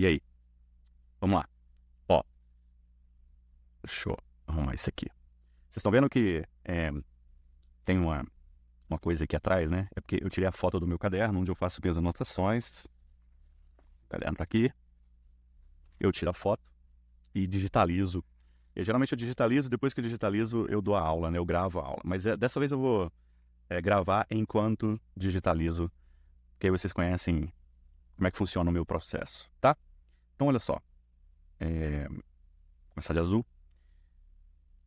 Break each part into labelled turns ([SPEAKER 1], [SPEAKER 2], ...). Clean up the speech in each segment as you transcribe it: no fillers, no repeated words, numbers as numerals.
[SPEAKER 1] E aí? Vamos lá. Ó, deixa eu arrumar isso aqui. Vocês estão vendo que tem uma coisa aqui atrás, né? É porque eu tirei a foto do meu caderno, onde eu faço minhas anotações. O caderno tá aqui. Eu tiro a foto e digitalizo. E geralmente eu digitalizo, depois que eu digitalizo, eu dou a aula, né? Eu gravo a aula. Mas dessa vez eu vou gravar enquanto digitalizo, porque aí vocês conhecem como é que funciona o meu processo, tá? Então, olha só. Começar de azul.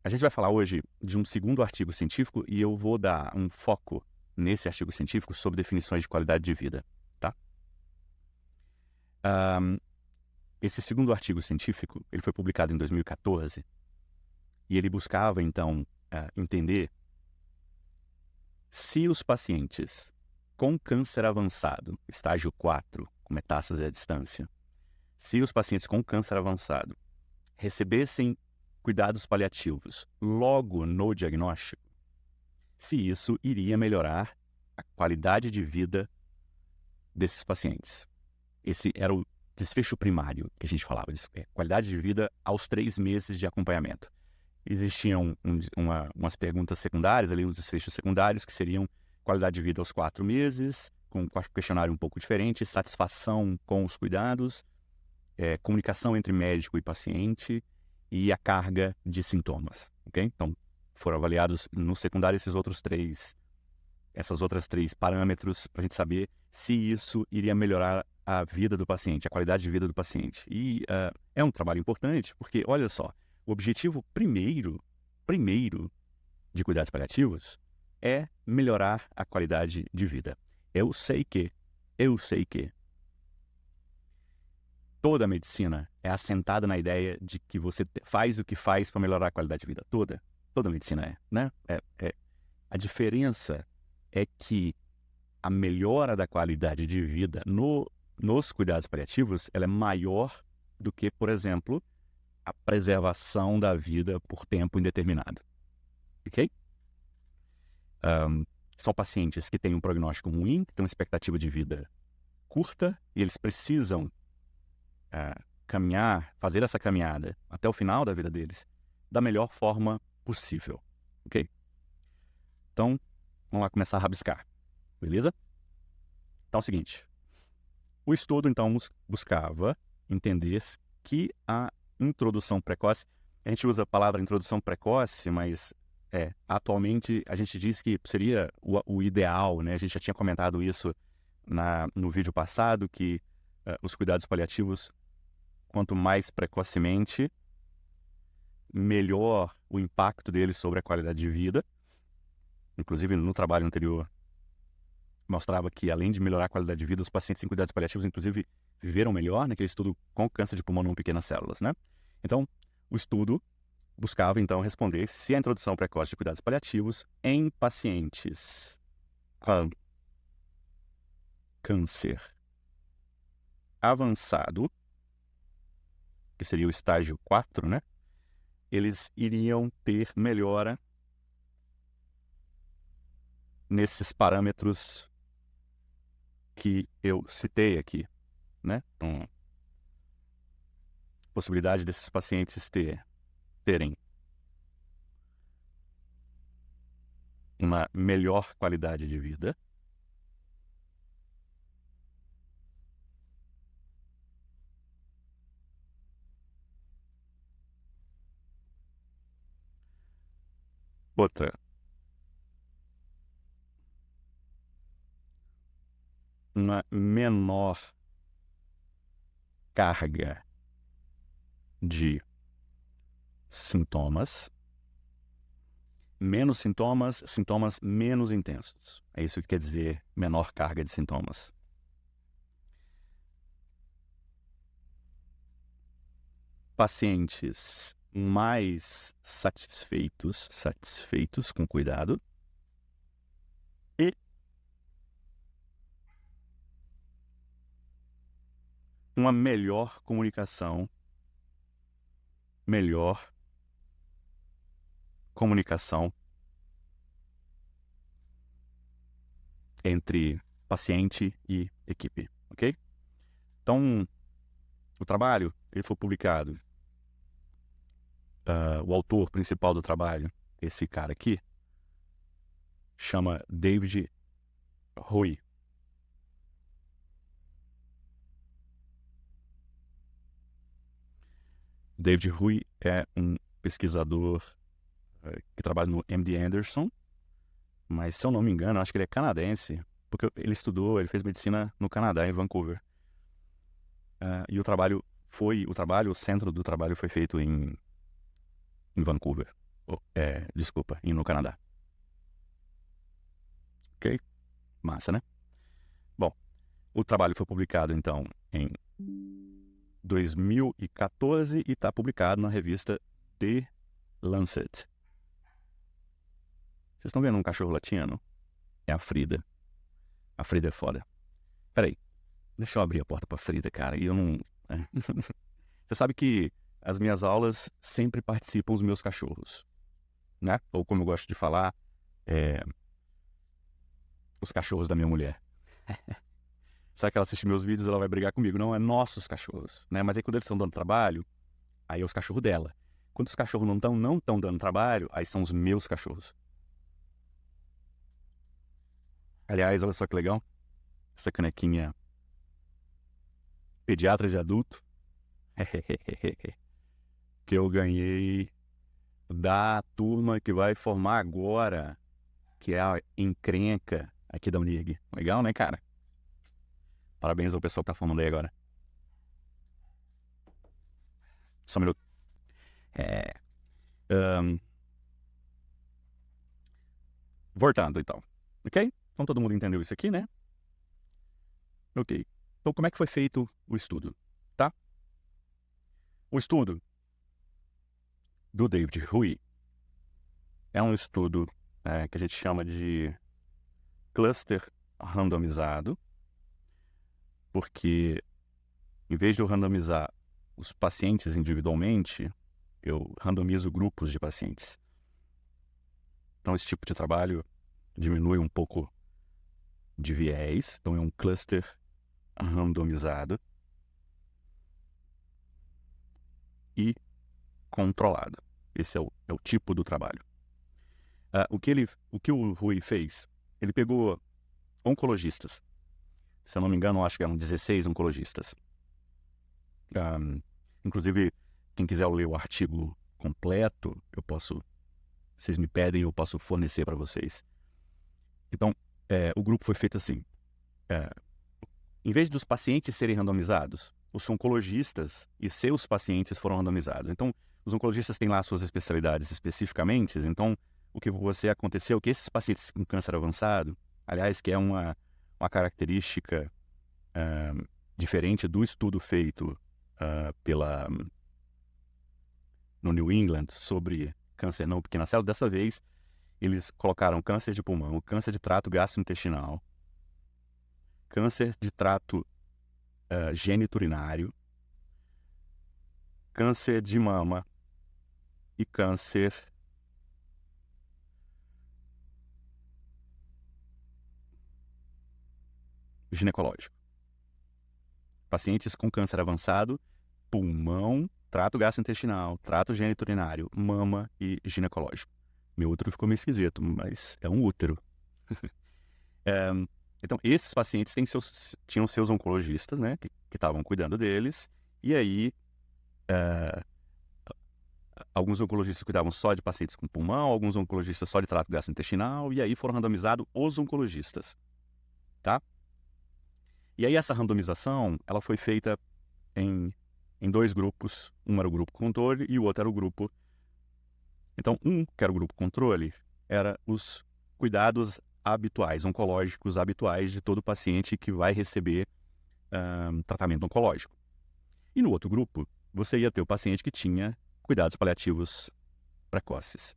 [SPEAKER 1] A gente vai falar hoje de um segundo artigo científico e eu vou dar um foco nesse artigo científico sobre definições de qualidade de vida, tá? Esse segundo artigo científico, ele foi publicado em 2014 e ele buscava, então, entender se os pacientes com câncer avançado, estágio 4, com metástase à distância, se os pacientes com câncer avançado recebessem cuidados paliativos logo no diagnóstico, se isso iria melhorar a qualidade de vida desses pacientes. Esse era o desfecho primário que a gente falava, qualidade de vida aos 3 meses de acompanhamento. Existiam umas perguntas secundárias, ali, uns desfechos secundários, que seriam qualidade de vida aos 4 meses, com um questionário um pouco diferente, satisfação com os cuidados, comunicação entre médico e paciente e a carga de sintomas. Okay? Então, foram avaliados no secundário essas outras 3 parâmetros para a gente saber se isso iria melhorar a vida do paciente, a qualidade de vida do paciente. E é um trabalho importante porque, olha só, o objetivo primeiro de cuidados paliativos é melhorar a qualidade de vida. Eu sei que toda a medicina é assentada na ideia de que você faz o que faz para melhorar a qualidade de vida. Toda a medicina né? A diferença é que a melhora da qualidade de vida nos cuidados paliativos, ela é maior do que, por exemplo, a preservação da vida por tempo indeterminado. Ok? São pacientes que têm um prognóstico ruim, que têm uma expectativa de vida curta, e eles precisam fazer essa caminhada até o final da vida deles da melhor forma possível. Ok? Então, vamos lá começar a rabiscar. Beleza? Então é o seguinte. O estudo, então, buscava entender que a introdução precoce, a gente usa a palavra introdução precoce, mas atualmente a gente diz que seria o ideal, né? A gente já tinha comentado isso no vídeo passado, que os cuidados paliativos, quanto mais precocemente, melhor o impacto deles sobre a qualidade de vida. Inclusive, no trabalho anterior, mostrava que, além de melhorar a qualidade de vida, os pacientes em cuidados paliativos, inclusive, viveram melhor naquele estudo com câncer de pulmão não pequenas células, né? Então, o estudo buscava, então, responder se a introdução precoce de cuidados paliativos em pacientes com câncer avançado, que seria o estágio 4, né? Eles iriam ter melhora nesses parâmetros que eu citei aqui, né? Então, possibilidade desses pacientes terem uma melhor qualidade de vida, outra, uma menor carga de sintomas, menos sintomas, sintomas menos intensos. É isso que quer dizer menor carga de sintomas. Pacientes mais satisfeitos com cuidado e uma melhor comunicação entre paciente e equipe, ok? Então, O trabalho, ele foi publicado. O autor principal do trabalho, esse cara aqui, chama David Hui. David Hui é um pesquisador que trabalha no MD Anderson, mas se eu não me engano, acho que ele é canadense, porque ele fez medicina no Canadá, em Vancouver. E o centro do trabalho foi feito em Vancouver. Desculpa, no Canadá. Ok? Massa, né? Bom, o trabalho foi publicado, então, em 2014 e está publicado na revista The Lancet. Vocês estão vendo um cachorro latindo? É a Frida. A Frida é foda. Peraí, deixa eu abrir a porta pra Frida, cara. E eu não... Você sabe que as minhas aulas sempre participam os meus cachorros, né? Ou como eu gosto de falar, os cachorros da minha mulher. Sabe que ela assiste meus vídeos, ela vai brigar comigo. Não, é nossos cachorros, né? Mas aí quando eles estão dando trabalho, aí é os cachorros dela. Quando os cachorros não estão dando trabalho, aí são os meus cachorros. Aliás, olha só que legal. Essa canequinha pediatra de adulto. Que eu ganhei da turma que vai formar agora, que é a encrenca aqui da Unirg. Legal, né, cara? Parabéns ao pessoal que tá formando aí agora. Só um minuto. Voltando, então. Ok? Então todo mundo entendeu isso aqui, né? Ok. Então como é que foi feito o estudo, tá? O estudo do David Hui é um estudo que a gente chama de cluster randomizado, porque em vez de eu randomizar os pacientes individualmente, eu randomizo grupos de pacientes. Então esse tipo de trabalho diminui um pouco de viés, então é um cluster randomizado e controlado. Esse é o tipo do trabalho. O que o Rui fez? Ele pegou oncologistas. Se eu não me engano, acho que eram 16 oncologistas. Inclusive, quem quiser ler o artigo completo, vocês me pedem, eu posso fornecer para vocês. Então, o grupo foi feito assim. Em vez dos pacientes serem randomizados, os oncologistas e seus pacientes foram randomizados. Então, os oncologistas têm lá suas especialidades especificamente. Então, o que aconteceu é que esses pacientes com câncer avançado, aliás, que é uma característica diferente do estudo feito no New England sobre câncer não pequena célula, dessa vez eles colocaram câncer de pulmão, câncer de trato gastrointestinal, câncer de trato geniturinário, câncer de mama e câncer ginecológico. Pacientes com câncer avançado, pulmão, trato gastrointestinal, trato geniturinário, mama e ginecológico. Meu útero ficou meio esquisito, mas é um útero. Então, esses pacientes tinham seus oncologistas, né, que estavam cuidando deles, e aí alguns oncologistas cuidavam só de pacientes com pulmão, alguns oncologistas só de trato gastrointestinal, e aí foram randomizados os oncologistas, tá? E aí essa randomização, ela foi feita em dois grupos. Um era o grupo controle e o outro era o grupo... Então, que era o grupo controle, era os cuidados habituais, oncológicos habituais de todo paciente que vai receber tratamento oncológico. E no outro grupo, você ia ter o paciente que tinha cuidados paliativos precoces.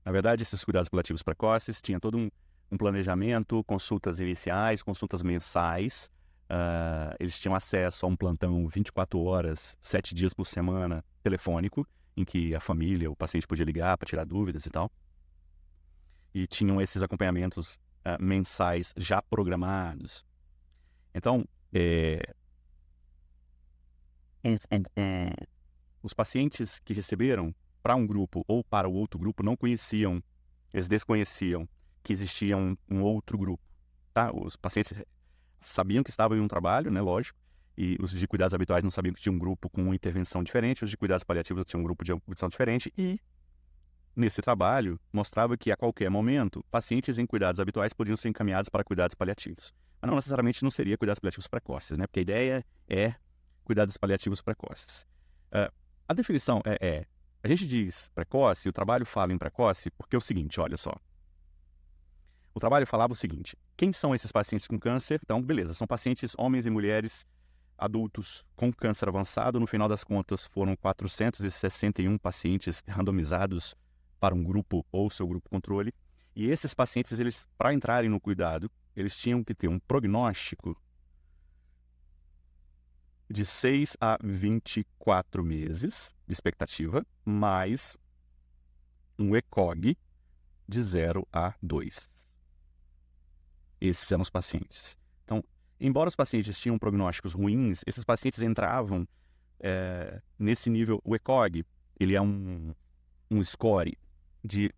[SPEAKER 1] Na verdade, esses cuidados paliativos precoces tinha todo um planejamento, consultas iniciais, consultas mensais. Eles tinham acesso a um plantão 24 horas, 7 dias por semana, telefônico, em que a família, o paciente podia ligar para tirar dúvidas e tal. E tinham esses acompanhamentos mensais já programados. Então, os pacientes que receberam para um grupo ou para o outro grupo não conheciam, eles desconheciam que existia um outro grupo, tá? Os pacientes sabiam que estavam em um trabalho, né, lógico, e os de cuidados habituais não sabiam que tinha um grupo com uma intervenção diferente, os de cuidados paliativos tinham um grupo de intervenção diferente, e nesse trabalho mostrava que a qualquer momento pacientes em cuidados habituais podiam ser encaminhados para cuidados paliativos. Mas não necessariamente não seria cuidados paliativos precoces, né? Porque a ideia é cuidados paliativos precoces. A definição a gente diz precoce, o trabalho fala em precoce, porque é o seguinte, olha só. O trabalho falava o seguinte: quem são esses pacientes com câncer? Então, beleza, são pacientes homens e mulheres adultos com câncer avançado. No final das contas, foram 461 pacientes randomizados para um grupo ou seu grupo controle. E esses pacientes, eles, para entrarem no cuidado, eles tinham que ter um prognóstico de 6 a 24 meses de expectativa, mais um ECOG de 0 a 2. Esses eram os pacientes. Então, embora os pacientes tinham prognósticos ruins, esses pacientes entravam nesse nível. O ECOG, ele é um score de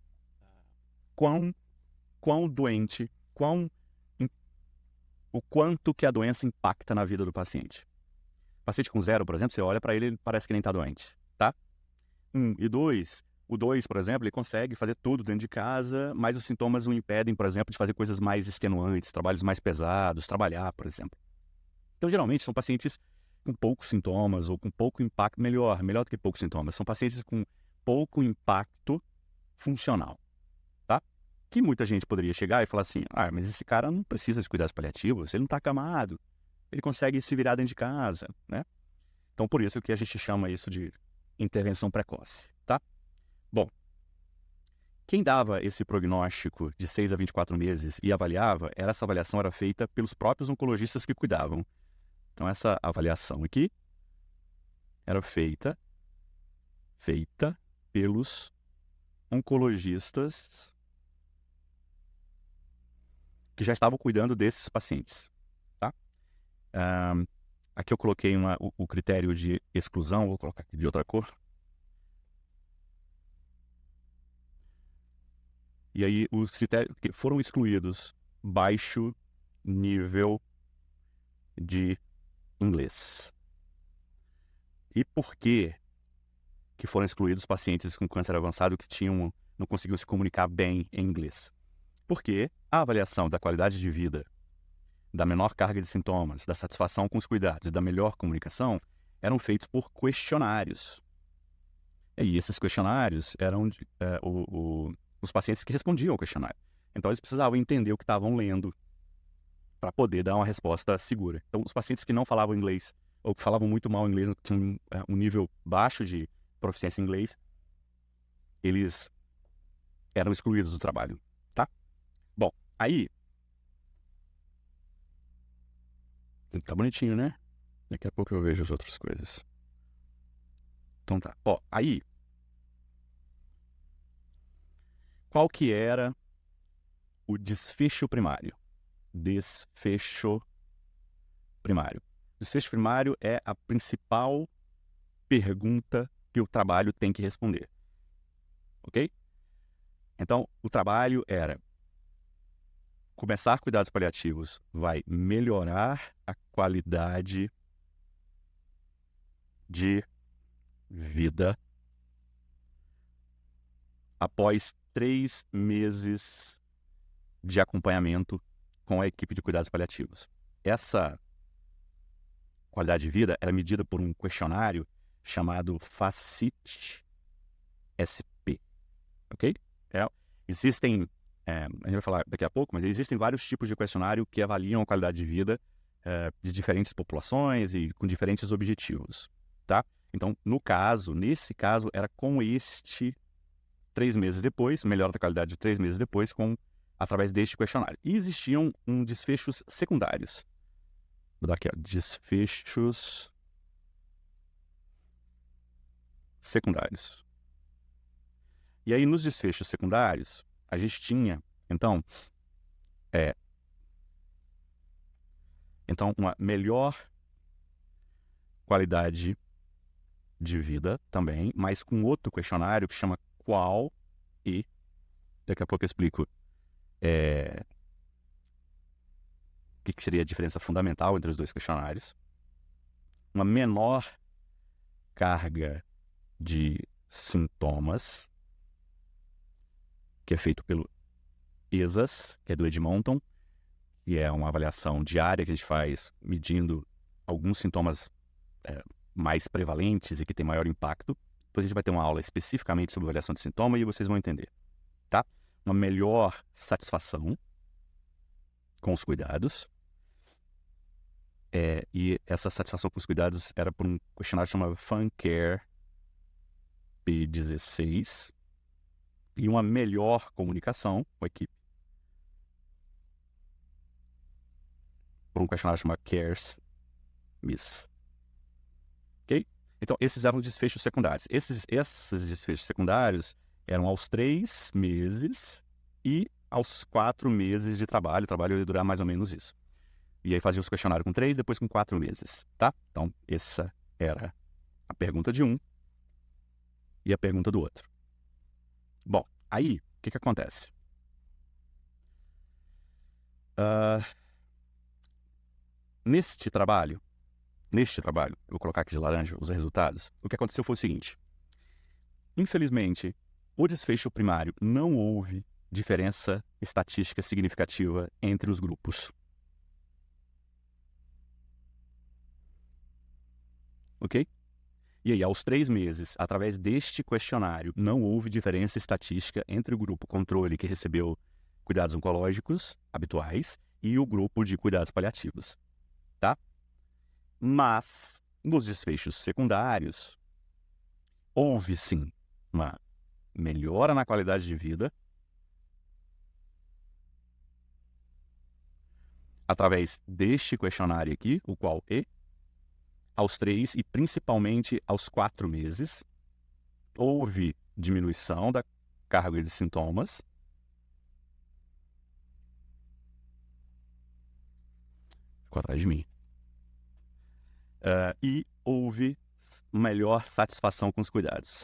[SPEAKER 1] quão doente, o quanto que a doença impacta na vida do paciente. Paciente com 0, por exemplo, você olha para ele, ele parece que nem está doente, tá? 1 e 2, o 2, por exemplo, ele consegue fazer tudo dentro de casa, mas os sintomas o impedem, por exemplo, de fazer coisas mais extenuantes, trabalhos mais pesados, trabalhar, por exemplo. Então, geralmente, são pacientes com poucos sintomas ou com pouco impacto, melhor do que poucos sintomas, são pacientes com pouco impacto funcional, tá? Que muita gente poderia chegar e falar assim, mas esse cara não precisa de cuidados paliativos, ele não está acamado, ele consegue se virar dentro de casa, né? Então, por isso que a gente chama isso de intervenção precoce, tá? Bom, quem dava esse prognóstico de 6 a 24 meses e avaliava, essa avaliação era feita pelos próprios oncologistas que cuidavam. Então, essa avaliação aqui era feita pelos oncologistas que já estavam cuidando desses pacientes, tá? Aqui eu coloquei o critério de exclusão, vou colocar aqui de outra cor. E aí os critérios que foram excluídos: baixo nível de inglês. E por que foram excluídos pacientes com câncer avançado que não conseguiam se comunicar bem em inglês? Porque a avaliação da qualidade de vida, da menor carga de sintomas, da satisfação com os cuidados e da melhor comunicação eram feitos por questionários. E esses questionários eram os pacientes que respondiam ao questionário. Então, eles precisavam entender o que estavam lendo para poder dar uma resposta segura. Então, os pacientes que não falavam inglês ou que falavam muito mal inglês, tinham um nível baixo de proficiência em inglês, eles eram excluídos do trabalho, tá? Bom, aí... Tá bonitinho, né? Daqui a pouco eu vejo as outras coisas. Então tá. Aí... Qual que era o desfecho primário? Desfecho primário. Desfecho primário é a principal pergunta que o trabalho tem que responder. Ok? Então, o trabalho era: começar cuidados paliativos vai melhorar a qualidade de vida após 3 meses de acompanhamento com a equipe de cuidados paliativos. Essa qualidade de vida era medida por um questionário chamado FACIT-SP, ok? Existem, a gente vai falar daqui a pouco, mas existem vários tipos de questionário que avaliam a qualidade de vida de diferentes populações e com diferentes objetivos, tá? Então, nesse caso, era com 3 meses depois, melhora da qualidade de 3 meses depois, através deste questionário. E existiam desfechos secundários. Vou dar aqui, desfechos secundários. E aí, nos desfechos secundários, a gente tinha, então, uma melhor qualidade de vida também, mas com outro questionário que chama Qual e... Daqui a pouco eu explico o que seria a diferença fundamental entre os dois questionários. Uma menor carga de sintomas, que é feito pelo ESAS, que é do Edmonton, que é uma avaliação diária que a gente faz medindo alguns sintomas mais prevalentes e que tem maior impacto. Depois a gente vai ter uma aula especificamente sobre avaliação de sintoma e vocês vão entender, tá? Uma melhor satisfação com os cuidados. E essa satisfação com os cuidados era por um questionário chamado FunCare P16 e uma melhor comunicação com a equipe por um questionário chamado CARES Miss. Ok? Então, esses eram os desfechos secundários. Esses desfechos secundários eram aos 3 meses e aos 4 meses de trabalho. O trabalho ia durar mais ou menos isso. E aí fazia os questionários com 3, depois com 4 meses, tá? Então, essa era a pergunta de um e a pergunta do outro. Bom, aí, o que acontece? Neste trabalho, eu vou colocar aqui de laranja os resultados, o que aconteceu foi o seguinte. Infelizmente, o desfecho primário não houve diferença estatística significativa entre os grupos. Ok? E aí, aos 3 meses, através deste questionário, não houve diferença estatística entre o grupo controle que recebeu cuidados oncológicos habituais e o grupo de cuidados paliativos, tá? Mas, nos desfechos secundários, houve sim uma melhora na qualidade de vida através deste questionário aqui, o qual aos 3 e principalmente aos 4 meses, houve diminuição da carga de sintomas. Ficou atrás de mim. E houve melhor satisfação com os cuidados.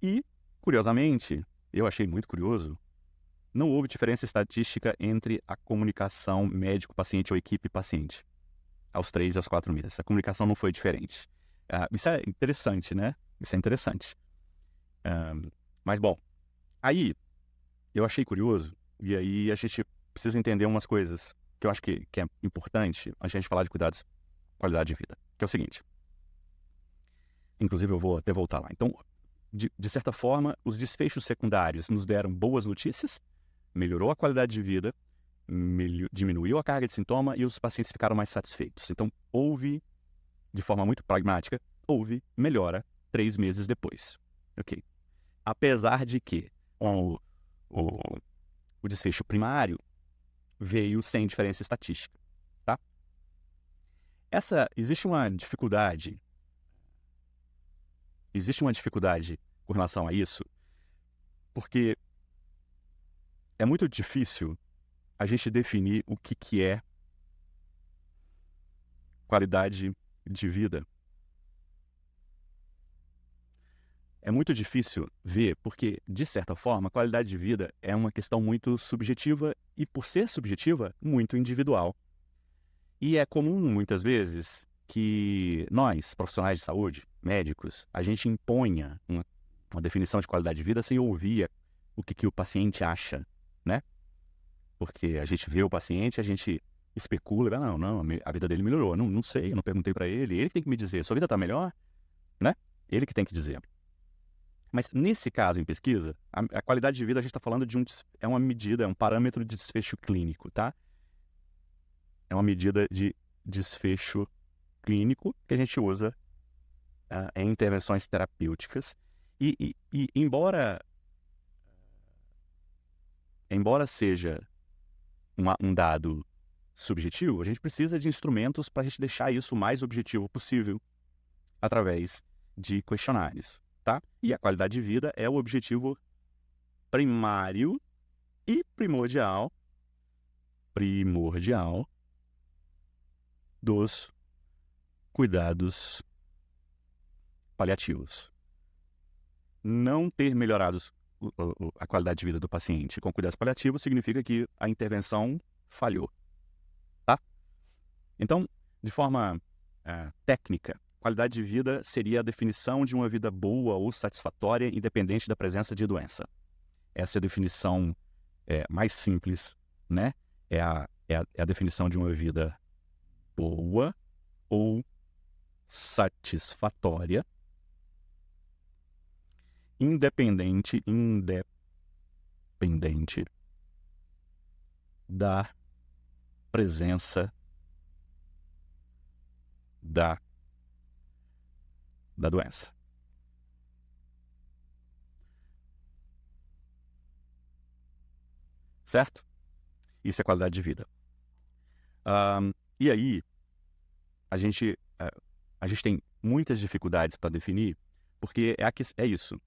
[SPEAKER 1] E, curiosamente, eu achei muito curioso, não houve diferença estatística entre a comunicação médico-paciente ou equipe-paciente aos 3 e aos 4 meses. A comunicação não foi diferente. Isso é interessante, né? Isso é interessante. Mas, bom, aí eu achei curioso e aí a gente precisa entender umas coisas que eu acho que é importante antes de a gente falar de cuidados, qualidade de vida. Que é o seguinte. Inclusive, eu vou até voltar lá. Então, de certa forma, os desfechos secundários nos deram boas notícias, melhorou a qualidade de vida, diminuiu a carga de sintoma e os pacientes ficaram mais satisfeitos. Então, houve, de forma muito pragmática, houve melhora 3 meses depois. Ok? Apesar de que o desfecho primário veio sem diferença estatística, tá? Existe uma dificuldade com relação a isso, porque é muito difícil a gente definir o que é qualidade de vida. É muito difícil ver, porque, de certa forma, qualidade de vida é uma questão muito subjetiva e, por ser subjetiva, muito individual. E é comum, muitas vezes, que nós, profissionais de saúde, médicos, a gente imponha uma definição de qualidade de vida sem ouvir o que o paciente acha, né? Porque a gente vê o paciente, a gente especula, não, a vida dele melhorou. Não sei, eu não perguntei para ele que tem que me dizer, sua vida está melhor? Né? Ele que tem que dizer. Mas nesse caso, em pesquisa, a qualidade de vida a gente está falando é uma medida, é um parâmetro de desfecho clínico, tá? É uma medida de desfecho clínico que a gente usa em intervenções terapêuticas. E embora seja um dado subjetivo, a gente precisa de instrumentos para a gente deixar isso o mais objetivo possível através de questionários, tá? E a qualidade de vida é o objetivo primário e primordial dos cuidados paliativos. Não ter melhorado a qualidade de vida do paciente com cuidados paliativos significa que a intervenção falhou, tá? Então, de forma técnica, qualidade de vida seria a definição de uma vida boa ou satisfatória, independente da presença de doença. Essa é a definição mais simples, né? É a definição de uma vida boa ou satisfatória, independente da presença da doença. Certo? Isso é qualidade de vida. E aí, a gente tem muitas dificuldades para definir, porque é isso.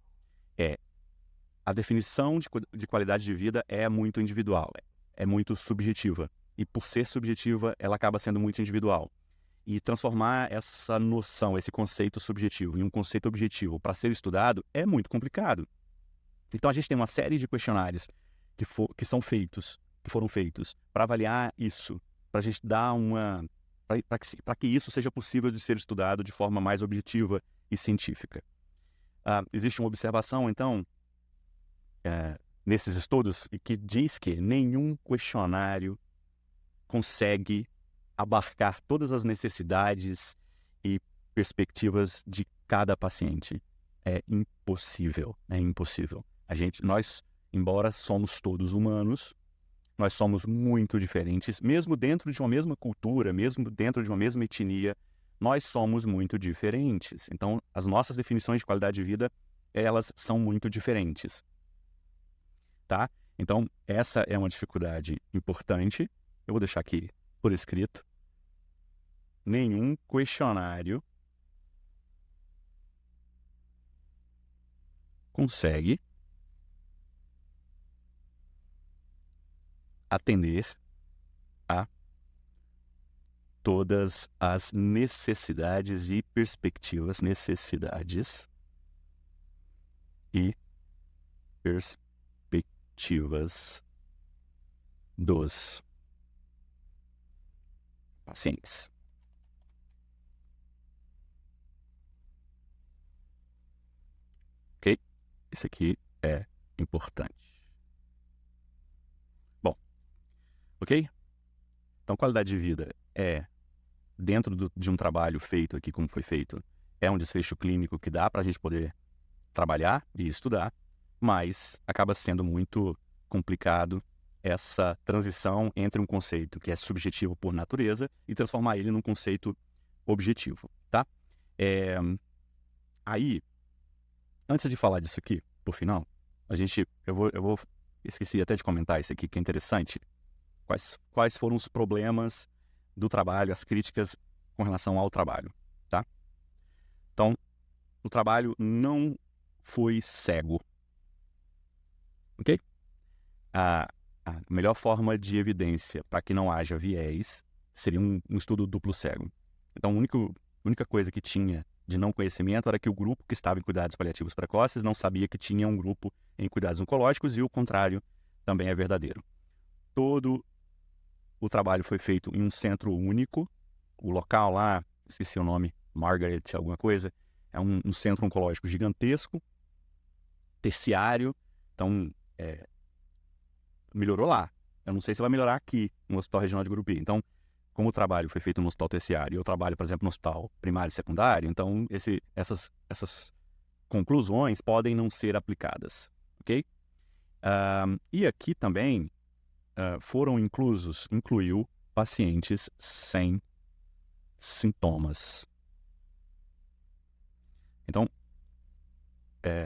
[SPEAKER 1] A definição de qualidade de vida é muito individual, é muito subjetiva. E por ser subjetiva, ela acaba sendo muito individual. E transformar essa noção, esse conceito subjetivo em um conceito objetivo para ser estudado é muito complicado. Então a gente tem uma série de questionários que foram feitos para avaliar isso, para a gente dar para que isso seja possível de ser estudado de forma mais objetiva e científica. Existe uma observação, então, nesses estudos, que diz que nenhum questionário consegue abarcar todas as necessidades e perspectivas de cada paciente. É impossível, Nós, embora somos todos humanos, nós somos muito diferentes, mesmo dentro de uma mesma cultura, mesmo dentro de uma mesma etnia, nós somos muito diferentes. Então, as nossas definições de qualidade de vida, elas são muito diferentes, tá? Então, essa é uma dificuldade importante. Eu vou deixar aqui por escrito. Nenhum questionário consegue atender a todas as necessidades e perspectivas, dos pacientes. Ok? Isso aqui é importante. Bom, ok? Então, qualidade de vida dentro de um trabalho feito aqui, como foi feito, é um desfecho clínico que dá para a gente poder trabalhar e estudar, mas acaba sendo muito complicado essa transição entre um conceito que é subjetivo por natureza e transformar ele num conceito objetivo, tá? Aí, antes de falar disso aqui, por final, esqueci até de comentar isso aqui, que é interessante. Quais foram os problemas do trabalho, as críticas com relação ao trabalho, tá? Então, o trabalho não foi cego, ok? A melhor forma de evidência para que não haja viés seria um estudo duplo cego. Então, a única coisa que tinha de não conhecimento era que o grupo que estava em cuidados paliativos precoces não sabia que tinha um grupo em cuidados oncológicos, e o contrário também é verdadeiro. Todo o trabalho foi feito em um centro único. O local lá, esqueci o nome, Margaret alguma coisa, é um centro oncológico gigantesco, terciário. Então, melhorou lá. Eu não sei se vai melhorar aqui no Hospital Regional de Gurupi. Então, como o trabalho foi feito no hospital terciário e eu trabalho, por exemplo, no hospital primário e secundário, então essas conclusões podem não ser aplicadas, ok? E aqui também incluiu pacientes sem sintomas. Então,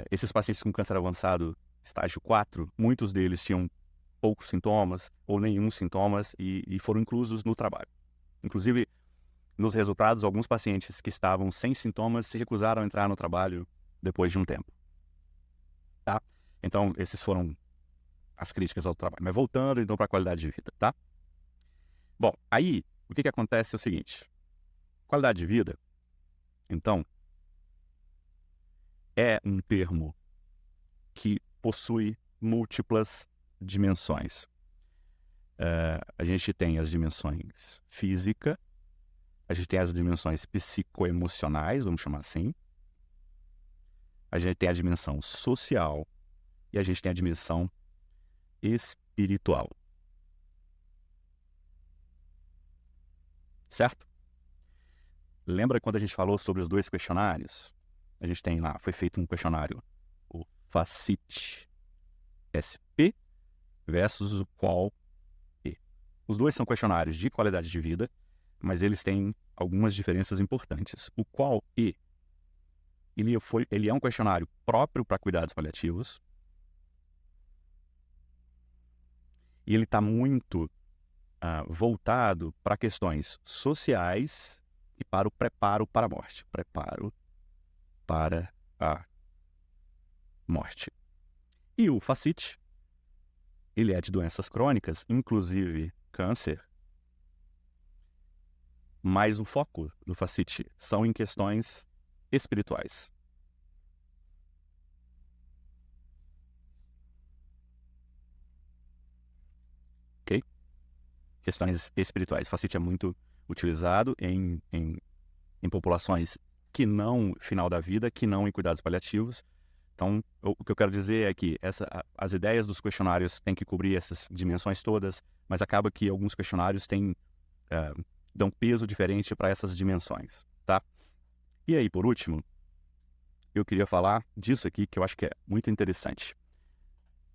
[SPEAKER 1] esses pacientes com câncer avançado, estágio 4, muitos deles tinham poucos sintomas ou nenhum sintomas e foram inclusos no trabalho. Inclusive, nos resultados, alguns pacientes que estavam sem sintomas se recusaram a entrar no trabalho depois de um tempo. Tá? Então, esses foram as críticas ao trabalho. Mas voltando, então, para a qualidade de vida, tá? Bom, aí, o que acontece é o seguinte. Qualidade de vida Então, é um termo que possui múltiplas dimensões. A gente tem as dimensões física, a gente tem as dimensões psicoemocionais, vamos chamar assim, a gente tem a dimensão social e a gente tem a dimensão espiritual. Certo? Lembra quando a gente falou sobre os 2 questionários? A gente tem lá, foi feito um questionário, o FACIT SP versus o QUAL-E. Os 2 são questionários de qualidade de vida, mas eles têm algumas diferenças importantes. O QUAL-E, ele é um questionário próprio para cuidados paliativos e ele está muito voltado para questões sociais e para o preparo para a morte. Preparo para a morte. E o FACIT, ele é de doenças crônicas, inclusive câncer, mas o foco do FACIT são em questões espirituais. Ok? Questões espirituais. O FACIT é muito utilizado em populações que não final da vida, que não em cuidados paliativos. Então, o que eu quero dizer é que as ideias dos questionários têm que cobrir essas dimensões todas, mas acaba que alguns questionários dão peso diferente para essas dimensões, tá? E aí, por último, eu queria falar disso aqui, que eu acho que é muito interessante.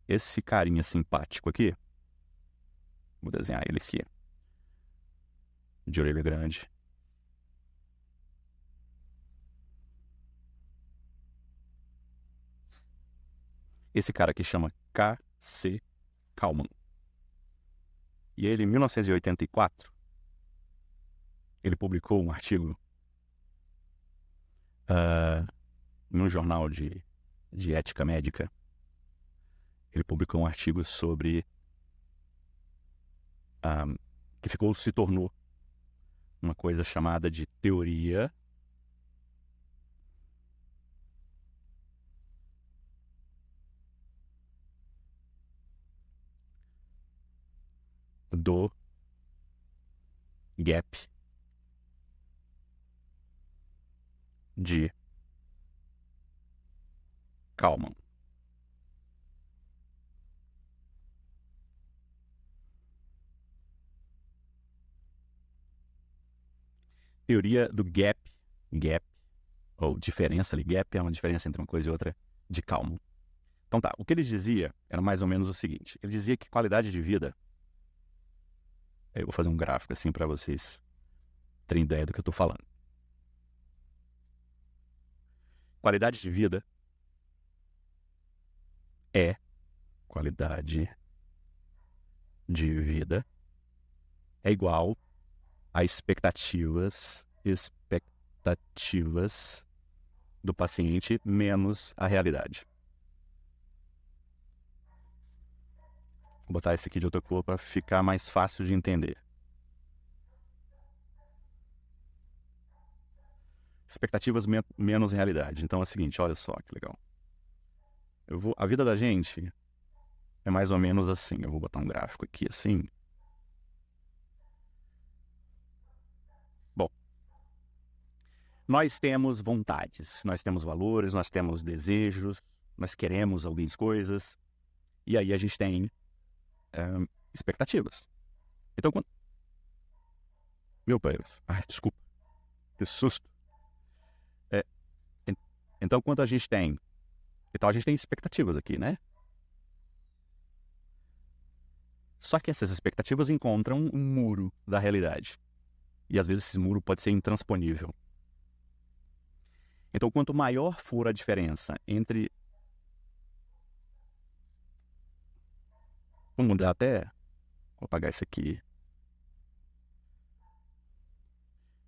[SPEAKER 1] Esse carinha simpático aqui, vou desenhar ele aqui, de orelha grande. Esse cara aqui chama K.C. Kalman. E ele, em 1984, ele publicou um artigo num jornal de ética médica. Ele publicou um artigo sobre que se tornou uma coisa chamada de teoria do gap de Kalman. Teoria do gap, ou diferença ali, gap é uma diferença entre uma coisa e outra, de Kalman. Então tá, o que ele dizia era mais ou menos o seguinte, ele dizia que qualidade de vida, eu vou fazer um gráfico assim para vocês terem ideia do que eu estou falando. Qualidade de vida é qualidade de vida é igual a expectativas do paciente menos a realidade. Vou botar esse aqui de outra cor para ficar mais fácil de entender. Expectativas menos realidade. Então é o seguinte, olha só que legal. A vida da gente é mais ou menos assim. Eu vou botar um gráfico aqui assim. Bom, nós temos vontades, nós temos valores, nós temos desejos, nós queremos algumas coisas. E aí a gente tem expectativas. Então, quando... Meu pai, desculpa, que susto. Então, quando a gente tem... Então, a gente tem expectativas aqui, né? Só que essas expectativas encontram um muro da realidade. E às vezes esse muro pode ser intransponível. Então, quanto maior for a diferença entre... Vamos mudar até... Vou apagar isso aqui.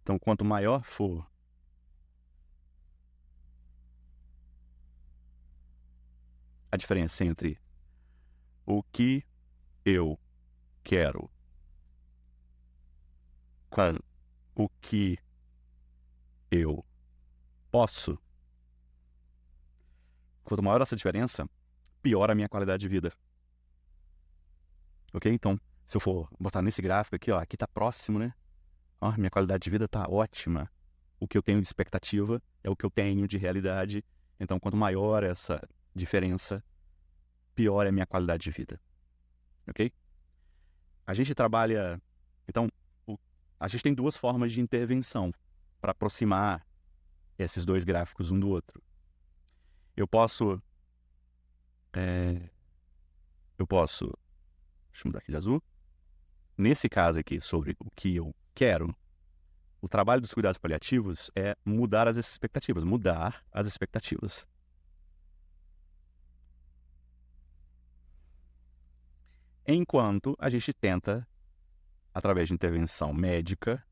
[SPEAKER 1] Então, quanto maior for a diferença entre o que eu quero com o que eu Posso. Quanto maior essa diferença, pior a minha qualidade de vida. Ok? Então, se eu for botar nesse gráfico aqui, ó, aqui tá próximo, né? Ó, minha qualidade de vida tá ótima. O que eu tenho de expectativa é o que eu tenho de realidade. Então, quanto maior essa diferença, pior é a minha qualidade de vida. Ok? A gente trabalha... Então, a gente tem duas formas de intervenção para aproximar esses dois gráficos um do outro. Eu posso... Deixa eu mudar aqui de azul. Nesse caso aqui, sobre o que eu quero, o trabalho dos cuidados paliativos é mudar as expectativas. Mudar as expectativas. Enquanto a gente tenta, através de intervenção médica,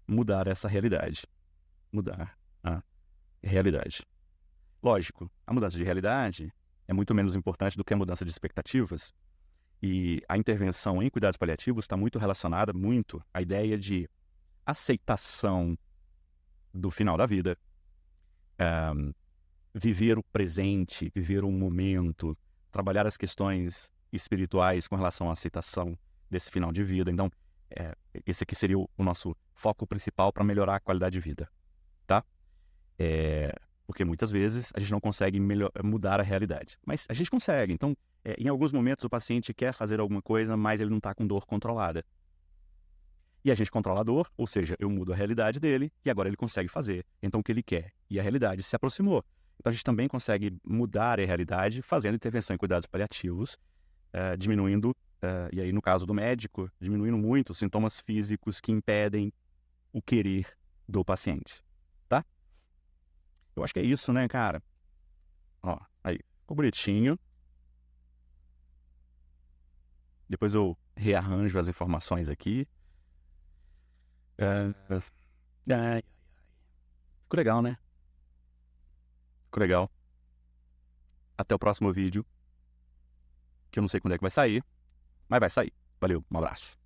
[SPEAKER 1] mudar essa realidade. Mudar a realidade. Lógico, a mudança de realidade é muito menos importante do que a mudança de expectativas. E a intervenção em cuidados paliativos está muito relacionada à ideia de aceitação do final da vida, viver o presente, viver o momento, trabalhar as questões espirituais com relação à aceitação desse final de vida. Então, esse aqui seria o nosso foco principal para melhorar a qualidade de vida, tá? Porque muitas vezes a gente não consegue mudar a realidade. Mas a gente consegue. Então, em alguns momentos o paciente quer fazer alguma coisa, mas ele não está com dor controlada. E a gente controla a dor, ou seja, eu mudo a realidade dele e agora ele consegue fazer. Então, o que ele quer? E a realidade se aproximou. Então, a gente também consegue mudar a realidade fazendo intervenção em cuidados paliativos, diminuindo, e aí no caso do médico, diminuindo muito os sintomas físicos que impedem o querer do paciente. Tá? Eu acho que é isso, né, cara? Ó, aí, ficou bonitinho. Depois eu rearranjo as informações aqui. Ficou legal, né? Ficou legal. Até o próximo vídeo, que eu não sei quando é que vai sair, mas vai sair. Valeu, um abraço.